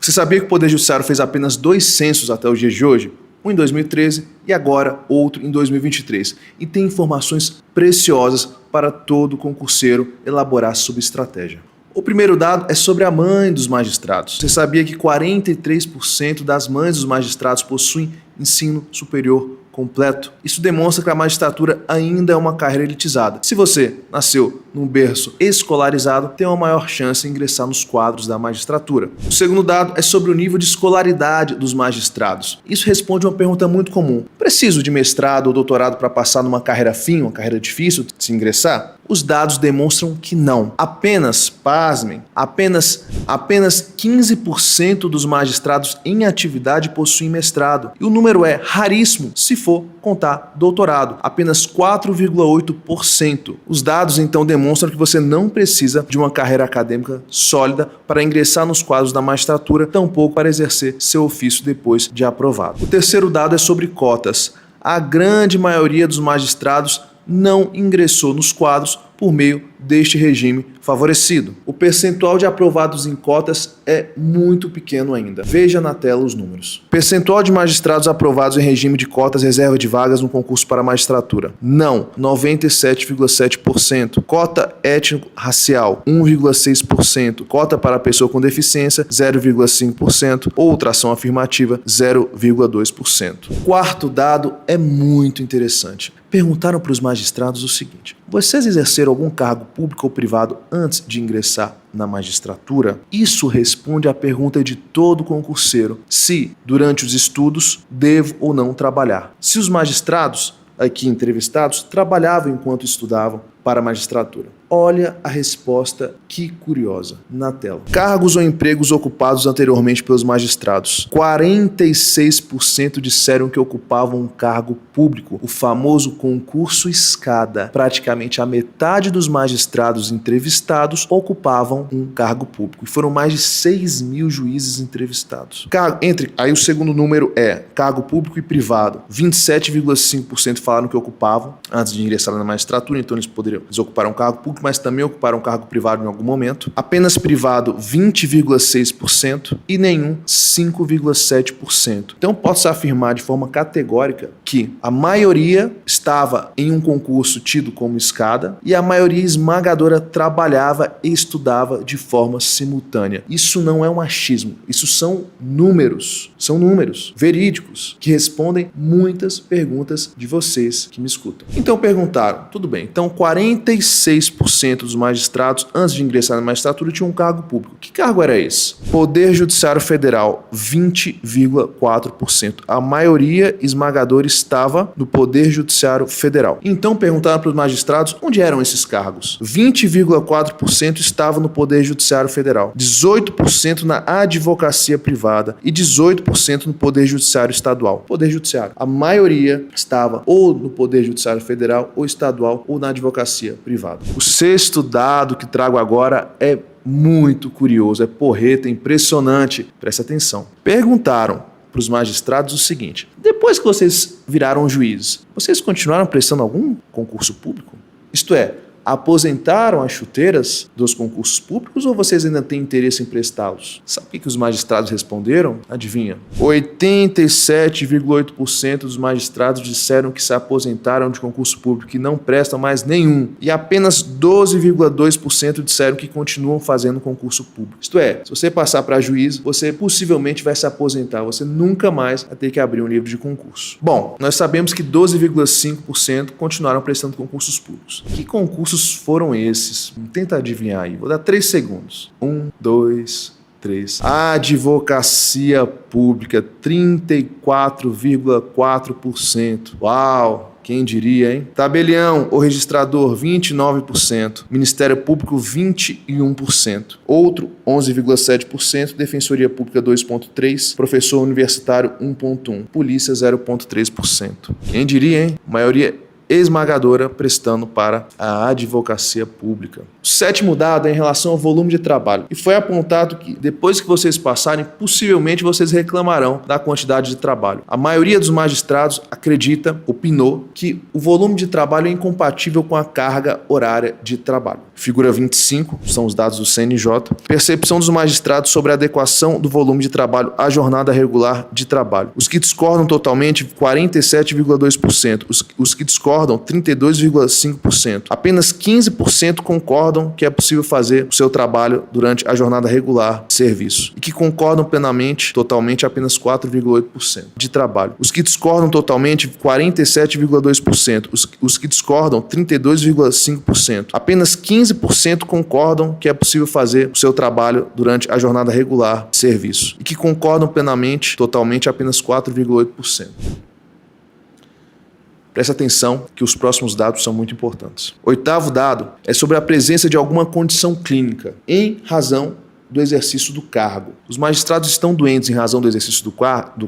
Você sabia que o Poder Judiciário fez apenas 2 censos até os dias de hoje? Um em 2013 e agora outro em 2023. E tem informações preciosas para todo concurseiro elaborar sua estratégia. O primeiro dado é sobre a mãe dos magistrados. Você sabia que 43% das mães dos magistrados possuem ensino superior completo? Isso demonstra que a magistratura ainda é uma carreira elitizada. Se você nasceu num berço escolarizado, tem uma maior chance de ingressar nos quadros da magistratura. O segundo dado é sobre o nível de escolaridade dos magistrados. Isso responde a uma pergunta muito comum. Preciso de mestrado ou doutorado para passar numa carreira fim, uma carreira difícil de se ingressar? Os dados demonstram que não. Pasmem, apenas 15% dos magistrados em atividade possuem mestrado. E o número é raríssimo se for contar doutorado, apenas 4,8%. Os dados então demonstram que você não precisa de uma carreira acadêmica sólida para ingressar nos quadros da magistratura, tampouco para exercer seu ofício depois de aprovado. O terceiro dado é sobre cotas. A grande maioria dos magistrados não ingressou nos quadros por meio deste regime favorecido. O percentual de aprovados em cotas é muito pequeno ainda. Veja na tela os números. Percentual de magistrados aprovados em regime de cotas reserva de vagas no concurso para a magistratura. Não, 97,7%. Cota étnico-racial, 1,6%. Cota para pessoa com deficiência, 0,5%. Outra ação afirmativa, 0,2%. Quarto dado é muito interessante. Perguntaram para os magistrados o seguinte: vocês exerceram algum cargo público ou privado antes de ingressar na magistratura? Isso responde à pergunta de todo concurseiro: se, durante os estudos, devo ou não trabalhar. Se os magistrados aqui entrevistados trabalhavam enquanto estudavam para a magistratura. Olha a resposta, que curiosa, na tela. Cargos ou empregos ocupados anteriormente pelos magistrados. 46% disseram que ocupavam um cargo público, o famoso concurso escada. Praticamente a metade dos magistrados entrevistados ocupavam um cargo público. E foram mais de 6 mil juízes entrevistados. Aí o segundo número é cargo público e privado. 27,5% falaram que ocupavam antes de ingressar na magistratura, então eles ocuparam um cargo público, mas também ocuparam um cargo privado em algum momento. Apenas privado, 20,6% e nenhum, 5,7%. Então, posso afirmar de forma categórica que a maioria estava em um concurso tido como escada e a maioria esmagadora trabalhava e estudava de forma simultânea. Isso não é um achismo, isso são números verídicos que respondem muitas perguntas de vocês que me escutam. Então perguntaram, tudo bem, então 46% dos magistrados, antes de ingressar na magistratura, tinham um cargo público. Que cargo era esse? Poder Judiciário Federal, 20,4%. A maioria esmagadora estava no Poder Judiciário Federal. Então perguntaram para os magistrados onde eram esses cargos. 20,4% estavam no Poder Judiciário Federal, 18% na advocacia privada e 18% no Poder Judiciário Estadual. Poder Judiciário. A maioria estava ou no Poder Judiciário Federal, ou estadual, ou na advocacia privada. O sexto dado que trago agora é muito curioso, é porreta, impressionante. Presta atenção. Perguntaram para os magistrados o seguinte: depois que vocês viraram juízes, vocês continuaram prestando algum concurso público? Isto é, aposentaram as chuteiras dos concursos públicos ou vocês ainda têm interesse em prestá-los? Sabe o que os magistrados responderam? Adivinha? 87,8% dos magistrados disseram que se aposentaram de concurso público e não prestam mais nenhum. E apenas 12,2% disseram que continuam fazendo concurso público. Isto é, se você passar para juiz, você possivelmente vai se aposentar. Você nunca mais vai ter que abrir um livro de concurso. Bom, nós sabemos que 12,5% continuaram prestando concursos públicos. Que concursos foram esses? Tenta adivinhar aí. Vou dar 3 segundos. 1, 2, 3. Advocacia pública, 34,4%. Uau! Quem diria, hein? Tabelião ou registrador, 29%. Ministério Público, 21%. Outro, 11,7%. Defensoria Pública, 2,3%. Professor universitário, 1,1%. Polícia, 0,3%. Quem diria, hein? Maioria esmagadora prestando para a advocacia pública. O sétimo dado é em relação ao volume de trabalho. E foi apontado que depois que vocês passarem, possivelmente vocês reclamarão da quantidade de trabalho. A maioria dos magistrados opinou que o volume de trabalho é incompatível com a carga horária de trabalho. Figura 25, são os dados do CNJ. Percepção dos magistrados sobre a adequação do volume de trabalho à jornada regular de trabalho. Os que discordam totalmente, 47,2%. Os que discordam, 32,5%. Apenas 15% concordam que é possível fazer o seu trabalho durante a jornada regular de serviço. E que concordam plenamente, totalmente, apenas 4,8% de trabalho. Os que discordam totalmente, 47,2%. Os que discordam, 32,5%. Apenas 15% concordam que é possível fazer o seu trabalho durante a jornada regular de serviço. E que concordam plenamente, totalmente, apenas 4,8%. Preste atenção que os próximos dados são muito importantes. Oitavo dado é sobre a presença de alguma condição clínica em razão do exercício do cargo. Os magistrados estão doentes em razão do exercício do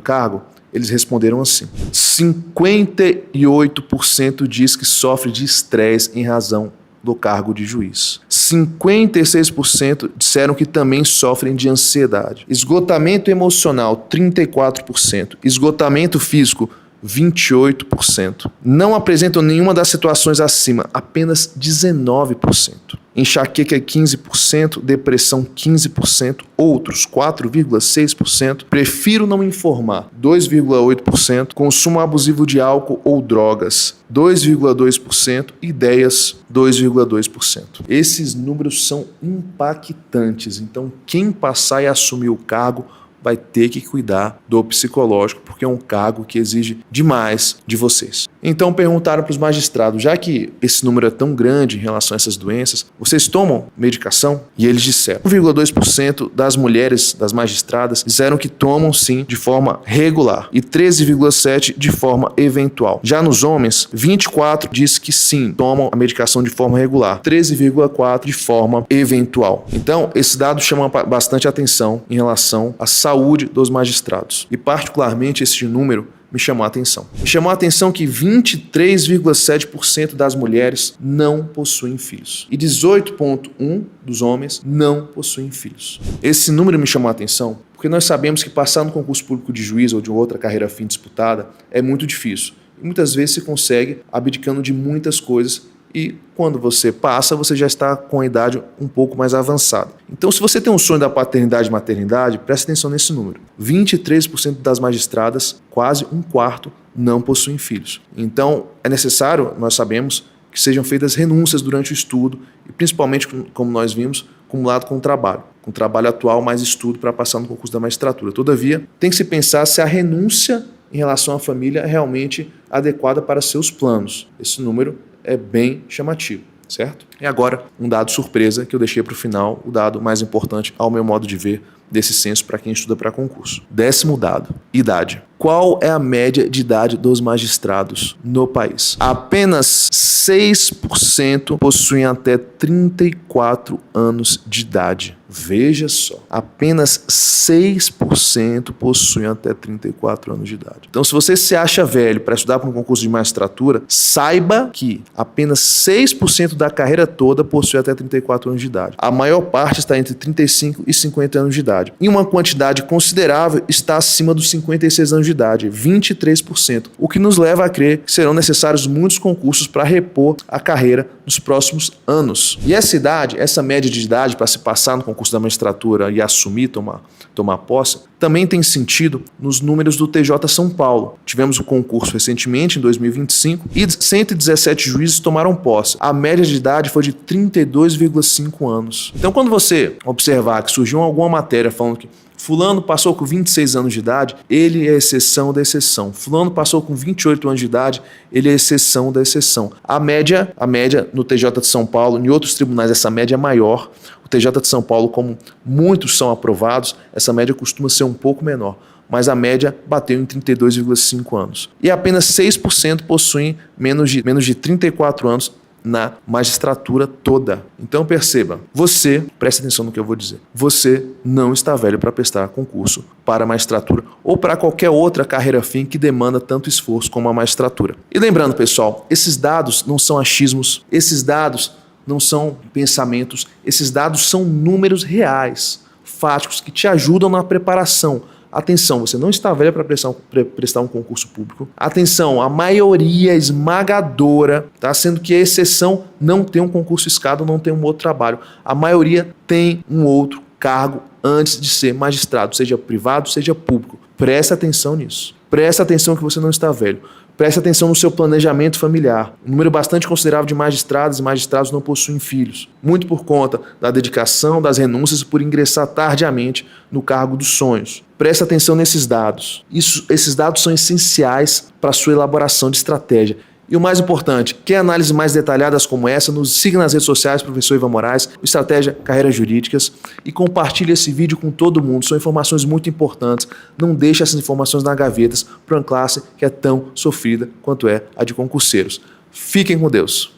cargo? Eles responderam assim. 58% diz que sofre de estresse em razão do cargo de juiz. 56% disseram que também sofrem de ansiedade. Esgotamento emocional, 34%. Esgotamento físico, 28%. Não apresentam nenhuma das situações acima, apenas 19%. Enxaqueca, 15%, depressão, 15%, outros, 4,6%, prefiro não informar, 2,8%, consumo abusivo de álcool ou drogas, 2,2%, ideias, 2,2%. Esses números são impactantes, então quem passar e assumir o cargo vai ter que cuidar do psicológico, porque é um cargo que exige demais de vocês. Então perguntaram para os magistrados, já que esse número é tão grande em relação a essas doenças, vocês tomam medicação? E eles disseram, 1,2% das mulheres, das magistradas, disseram que tomam sim, de forma regular, e 13,7% de forma eventual. Já nos homens, 24% diz que sim, tomam a medicação de forma regular, 13,4% de forma eventual. Então, esse dado chama bastante atenção em relação à saúde dos magistrados. E particularmente esse número me chamou a atenção. Me chamou a atenção que 23,7% das mulheres não possuem filhos. E 18,1% dos homens não possuem filhos. Esse número me chamou a atenção porque nós sabemos que passar no concurso público de juiz ou de outra carreira fim disputada é muito difícil. E muitas vezes se consegue abdicando de muitas coisas e quando você passa, você já está com a idade um pouco mais avançada. Então, se você tem um sonho da paternidade e maternidade, preste atenção nesse número. 23% das magistradas, quase um quarto, não possuem filhos. Então, é necessário, nós sabemos, que sejam feitas renúncias durante o estudo e principalmente, como nós vimos, acumulado com o trabalho. Com o trabalho atual, mais estudo para passar no concurso da magistratura. Todavia, tem que se pensar se a renúncia em relação à família é realmente adequada para seus planos. Esse número é bem chamativo, certo? E agora, um dado surpresa que eu deixei para o final, o dado mais importante, ao meu modo de ver, desse censo para quem estuda para concurso. 10º dado, idade. Qual é a média de idade dos magistrados no país? Apenas 6% possuem até 34 anos de idade. Veja só, apenas 6% possuem até 34 anos de idade. Então, se você se acha velho para estudar para um concurso de magistratura, saiba que apenas 6% da carreira toda possui até 34 anos de idade. A maior parte está entre 35 e 50 anos de idade. E uma quantidade considerável está acima dos 56 anos de idade, 23%, o que nos leva a crer que serão necessários muitos concursos para repor a carreira nos próximos anos. E essa idade, essa média de idade para se passar no concurso da magistratura e assumir, tomar posse, também tem sentido nos números do TJ São Paulo. Tivemos o concurso recentemente, em 2025, e 117 juízes tomaram posse. A média de idade foi de 32,5 anos. Então, quando você observar que surgiu alguma matéria falando que fulano passou com 26 anos de idade, ele é exceção da exceção. Fulano passou com 28 anos de idade, ele é exceção da exceção. A média no TJ de São Paulo, em outros tribunais essa média é maior. O TJ de São Paulo, como muitos são aprovados, essa média costuma ser um pouco menor. Mas a média bateu em 32,5 anos. E apenas 6% possuem menos de 34 anos na magistratura toda. Então perceba, preste atenção no que eu vou dizer, você não está velho para prestar concurso para a magistratura ou para qualquer outra carreira fim que demanda tanto esforço como a magistratura. E lembrando, pessoal, esses dados não são achismos, esses dados não são pensamentos, esses dados são números reais, fáticos, que te ajudam na preparação, Atenção, você não está velho para prestar um concurso público. Atenção, a maioria esmagadora, tá? Sendo que a exceção não tem um concurso escada, não tem um outro trabalho. A maioria tem um outro cargo antes de ser magistrado, seja privado, seja público. Presta atenção nisso. Presta atenção que você não está velho. Preste atenção no seu planejamento familiar. Um número bastante considerável de magistradas e magistrados não possuem filhos, muito por conta da dedicação, das renúncias e por ingressar tardiamente no cargo dos sonhos. Preste atenção nesses dados. Esses dados são essenciais para a sua elaboração de estratégia. E o mais importante, quer análises mais detalhadas como essa, nos siga nas redes sociais, professor Ivan Moraes, Estratégia Carreiras Jurídicas, e compartilhe esse vídeo com todo mundo. São informações muito importantes. Não deixe essas informações na gavetas para uma classe que é tão sofrida quanto é a de concurseiros. Fiquem com Deus.